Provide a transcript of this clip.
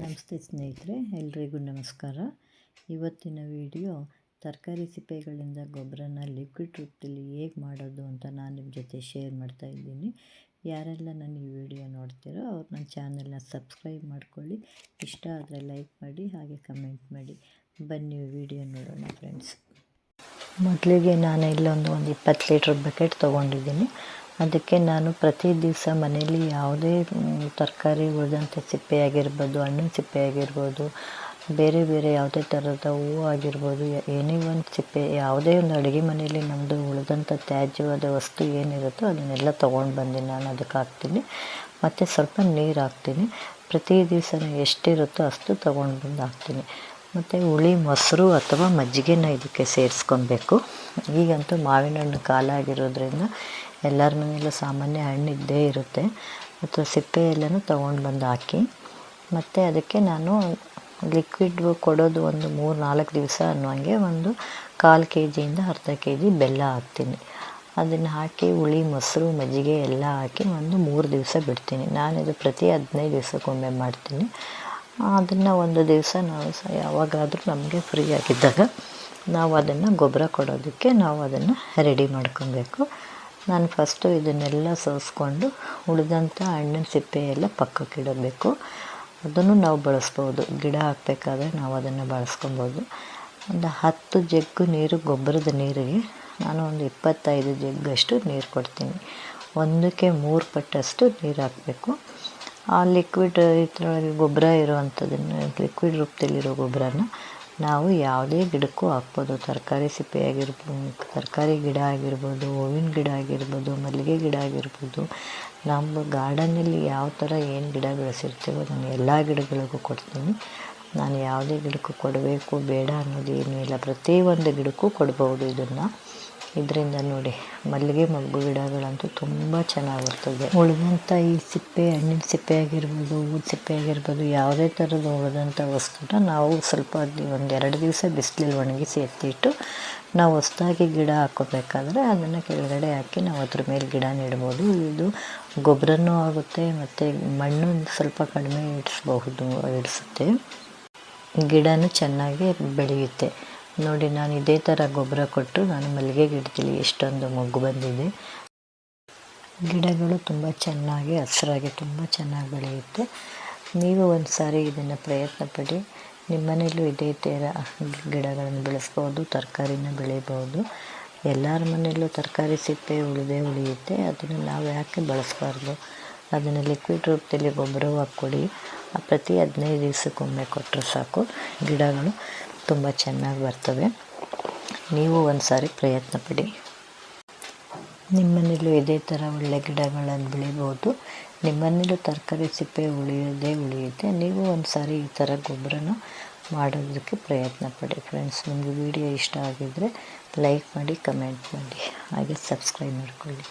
ನಮಸ್ತೆ ಸ್ನೇಹಿತರೆ, ಎಲ್ರಿಗೂ ನಮಸ್ಕಾರ. ಇವತ್ತಿನ ವಿಡಿಯೋ ತರಕಾರಿ ಸಿಪ್ಪೆಗಳಿಂದ ಗೊಬ್ಬರನ ಲಿಕ್ವಿಡ್ ರೂಪದಲ್ಲಿ ಹೇಗೆ ಮಾಡೋದು ಅಂತ ನಾನು ನಿಮ್ಮ ಜೊತೆ ಶೇರ್ ಮಾಡ್ತಾ ಇದ್ದೀನಿ. ಯಾರೆಲ್ಲ ನನ್ನ ಈ ವಿಡಿಯೋ ನೋಡ್ತೀರೋ ಅವ್ರು ನನ್ನ ಚಾನಲ್ನ ಸಬ್ಸ್ಕ್ರೈಬ್ ಮಾಡ್ಕೊಳ್ಳಿ. ಇಷ್ಟ ಆದರೆ ಲೈಕ್ ಮಾಡಿ, ಹಾಗೆ ಕಮೆಂಟ್ ಮಾಡಿ. ಬನ್ನಿ ವಿಡಿಯೋ ನೋಡೋಣ ಫ್ರೆಂಡ್ಸ್. ಮೊದಲಿಗೆ ನಾನು ಇಲ್ಲೊಂದು 20 ಲೀಟ್ರ್ ಬಕೆಟ್ ತೊಗೊಂಡಿದ್ದೀನಿ. ಅದಕ್ಕೆ ನಾನು ಪ್ರತಿ ದಿವಸ ಮನೇಲಿ ಯಾವುದೇ ತರಕಾರಿ ಉಳಿದಂಥ ಸಿಪ್ಪೆ ಆಗಿರ್ಬೋದು, ಹಣ್ಣಿನ ಸಿಪ್ಪೆ ಆಗಿರ್ಬೋದು, ಬೇರೆ ಬೇರೆ ಯಾವುದೇ ಥರದ ಹೂವು ಆಗಿರ್ಬೋದು, ಏನೇ ಒಂದು ಸಿಪ್ಪೆ, ಯಾವುದೇ ಒಂದು ಅಡುಗೆ ಮನೆಯಲ್ಲಿ ನಮ್ಮದು ಉಳಿದಂಥ ತ್ಯಾಜ್ಯವಾದ ವಸ್ತು ಏನಿರುತ್ತೋ ಅದನ್ನೆಲ್ಲ ತೊಗೊಂಡು ಬಂದು ನಾನು ಅದಕ್ಕೆ ಹಾಕ್ತೀನಿ. ಮತ್ತು ಸ್ವಲ್ಪ ನೀರು ಹಾಕ್ತೀನಿ. ಪ್ರತಿ ದಿವಸ ಎಷ್ಟಿರುತ್ತೋ ಅಷ್ಟು ತೊಗೊಂಡು ಬಂದು ಹಾಕ್ತೀನಿ. ಮತ್ತು ಹುಳಿ ಮೊಸರು ಅಥವಾ ಮಜ್ಜಿಗೆನ ಇದಕ್ಕೆ ಸೇರಿಸ್ಕೊಬೇಕು. ಈಗಂತೂ ಮಾವಿನ ಹಣ್ಣು ಕಾಲ ಆಗಿರೋದ್ರಿಂದ ಎಲ್ಲರ ಮನೆಯಲ್ಲೂ ಸಾಮಾನ್ಯ ಹಣ್ಣು ಇದ್ದೇ ಇರುತ್ತೆ. ಅಥವಾ ಸಿಪ್ಪೆ ಎಲ್ಲನೂ ತೊಗೊಂಡು ಬಂದು ಹಾಕಿ, ಮತ್ತು ಅದಕ್ಕೆ ನಾನು ಲಿಕ್ವಿಡ್ ಕೊಡೋದು ಒಂದು 3-4 ದಿವಸ ಅನ್ನೋಂಗೆ ಒಂದು 1/4 kg ಅರ್ಧ kg ಬೆಲ್ಲ ಹಾಕ್ತೀನಿ. ಅದನ್ನು ಹಾಕಿ ಹುಳಿ ಮೊಸರು ಮಜ್ಜಿಗೆ ಎಲ್ಲ ಹಾಕಿ ಒಂದು 3 ದಿವಸ ಬಿಡ್ತೀನಿ. ನಾನಿದು ಪ್ರತಿ 15 ದಿವಸಕ್ಕೊಮ್ಮೆ ಮಾಡ್ತೀನಿ. ಅದನ್ನು ಒಂದು ದಿವಸ ನಾವು ಯಾವಾಗಾದರೂ ನಮಗೆ ಫ್ರೀ ಆಗಿದ್ದಾಗ ನಾವು ಅದನ್ನು ಗೊಬ್ಬರ ಕೊಡೋದಕ್ಕೆ ನಾವು ಅದನ್ನು ರೆಡಿ ಮಾಡ್ಕೊಬೇಕು. ನಾನು ಫಸ್ಟು ಇದನ್ನೆಲ್ಲ ಸೋಸ್ಕೊಂಡು ಉಳಿದಂಥ ಹಣ್ಣಿನ ಸಿಪ್ಪೆ ಎಲ್ಲ ಪಕ್ಕಕ್ಕಿಡಬೇಕು. ಅದನ್ನು ನಾವು ಬಳಸ್ಬೋದು. ಗಿಡ ಹಾಕಬೇಕಾದ್ರೆ ನಾವು ಅದನ್ನು ಬಳಸ್ಕೊಬೋದು. ಒಂದು 10 ಜಗ್ಗು ನೀರು, ಗೊಬ್ಬರದ ನೀರಿಗೆ ನಾನು ಒಂದು 25 ಜಗ್ಗಷ್ಟು ನೀರು ಕೊಡ್ತೀನಿ. 1ಕ್ಕೆ 3 ಪಟ್ಟಷ್ಟು ನೀರು ಹಾಕಬೇಕು. ಆ ಲಿಕ್ವಿಡ್ ಇದರೊಳಗೆ ಗೊಬ್ಬರ ಇರೋವಂಥದ್ದನ್ನು, ಲಿಕ್ವಿಡ್ ರೂಪದಲ್ಲಿರೋ ಗೊಬ್ಬರನ ನಾವು ಯಾವುದೇ ಗಿಡಕ್ಕೂ ಹಾಕ್ಬೋದು. ತರಕಾರಿ ಸಿಪ್ಪೆ ಆಗಿರ್ಬೋದು, ತರಕಾರಿ ಗಿಡ ಆಗಿರ್ಬೋದು, ಹೂವಿನ ಗಿಡ ಆಗಿರ್ಬೋದು, ಮಲ್ಲಿಗೆ ಗಿಡ ಆಗಿರ್ಬೋದು, ನಮ್ಮ ಗಾರ್ಡನ್ನಲ್ಲಿ ಯಾವ ಥರ ಏನು ಗಿಡ ಬೆಳೆಸಿರ್ತೀವೋ ನಾನು ಎಲ್ಲ ಗಿಡಗಳಿಗೂ ಕೊಡ್ತೀನಿ. ನಾನು ಯಾವುದೇ ಗಿಡಕ್ಕೂ ಕೊಡಬೇಕು ಬೇಡ ಅನ್ನೋದು ಏನೂ ಇಲ್ಲ. ಪ್ರತಿಯೊಂದು ಗಿಡಕ್ಕೂ ಕೊಡ್ಬೋದು ಇದನ್ನು. ಇದರಿಂದ ನೋಡಿ, ಮಲ್ಲಿಗೆ ಮೊಗ್ಗು ಗಿಡಗಳಂತೂ ತುಂಬ ಚೆನ್ನಾಗಿ ಬರ್ತದೆ. ಉಳಿದಂಥ ಈ ಸಿಪ್ಪೆ, ಹಣ್ಣಿನ ಸಿಪ್ಪೆ ಆಗಿರ್ಬೋದು, ಹೂವಿನ ಸಿಪ್ಪೆ ಆಗಿರ್ಬೋದು, ಯಾವುದೇ ಥರದ ಉಳಿದಂಥ ವಸ್ತುನ ನಾವು ಸ್ವಲ್ಪ 1-2 ದಿವಸ ಬಿಸಿಲಲ್ಲಿ ಒಣಗಿಸಿ ಎತ್ತಿಟ್ಟು ನಾವು ಹೊಸದಾಗಿ ಗಿಡ ಹಾಕೋಬೇಕಾದ್ರೆ ಅದನ್ನು ಕೆಳಗಡೆ ಹಾಕಿ ನಾವು ಅದ್ರ ಮೇಲೆ ಗಿಡ ನೆಡ್ಬೋದು. ಇದು ಗೊಬ್ಬರನೂ ಆಗುತ್ತೆ, ಮತ್ತು ಮಣ್ಣು ಸ್ವಲ್ಪ ಕಡಿಮೆ ಇಡಿಸುತ್ತೆ. ಗಿಡನೂ ಚೆನ್ನಾಗಿ ಬೆಳೆಯುತ್ತೆ. ನೋಡಿ, ನಾನು ಇದೇ ಥರ ಗೊಬ್ಬರ ಕೊಟ್ಟು ನಾನು ಮಲ್ಲಿಗೆ ಗಿಡದಲ್ಲಿ ಎಷ್ಟೊಂದು ಮೊಗ್ಗು ಬಂದಿದೆ. ಗಿಡಗಳು ತುಂಬ ಚೆನ್ನಾಗಿ ಹಸಿರಾಗಿ ತುಂಬ ಚೆನ್ನಾಗಿ ಬೆಳೆಯುತ್ತೆ. ನೀವು ಒಂದು ಸಾರಿ ಇದನ್ನು ಪ್ರಯತ್ನ ಪಡಿ. ನಿಮ್ಮ ಮನೆಯಲ್ಲೂ ಇದೇ ಥರ ಗಿಡಗಳನ್ನು ಬೆಳೆಸ್ಬೋದು, ತರಕಾರಿನ ಬೆಳಿಬೋದು. ಎಲ್ಲರ ಮನೆಯಲ್ಲೂ ತರಕಾರಿ ಸಿಪ್ಪೆ ಉಳಿಯುತ್ತೆ. ಅದನ್ನು ನಾವು ಯಾಕೆ ಬಳಸಬಾರ್ದು? ಅದನ್ನು ಲಿಕ್ವಿಡ್ ರೂಪದಲ್ಲಿ ಗೊಬ್ಬರವಾಗಿ ಕೊಡಿ. ಪ್ರತಿ 15 ದಿವಸಕ್ಕೊಮ್ಮೆ ಕೊಟ್ಟರೆ ಸಾಕು, ಗಿಡಗಳು ತುಂಬ ಚೆನ್ನಾಗಿ ಬರ್ತವೆ. ನೀವು ಒಂದು ಸಾರಿ ಪ್ರಯತ್ನ ಪಡಿ. ನಿಮ್ಮ ಮನೇಲೂ ಇದೇ ಥರ ಒಳ್ಳೆ ಗಿಡಗಳನ್ನು ಬೆಳಿಬೋದು. ನಿಮ್ಮ ಮನೇಲೂ ತರಕಾರಿ ಸಿಪ್ಪೆ ಉಳಿಯುತ್ತೆ. ನೀವು ಒಂದು ಸಾರಿ ಈ ಥರ ಗೊಬ್ಬರನ ಮಾಡೋದಕ್ಕೆ ಪ್ರಯತ್ನ ಪಡಿ ಫ್ರೆಂಡ್ಸ್. ನಿಮಗೆ ವಿಡಿಯೋ ಇಷ್ಟ ಆಗಿದ್ದರೆ ಲೈಕ್ ಮಾಡಿ, ಕಮೆಂಟ್ ಮಾಡಿ, ಹಾಗೆ ಸಬ್ಸ್ಕ್ರೈಬ್ ಮಾಡ್ಕೊಳ್ಳಿ.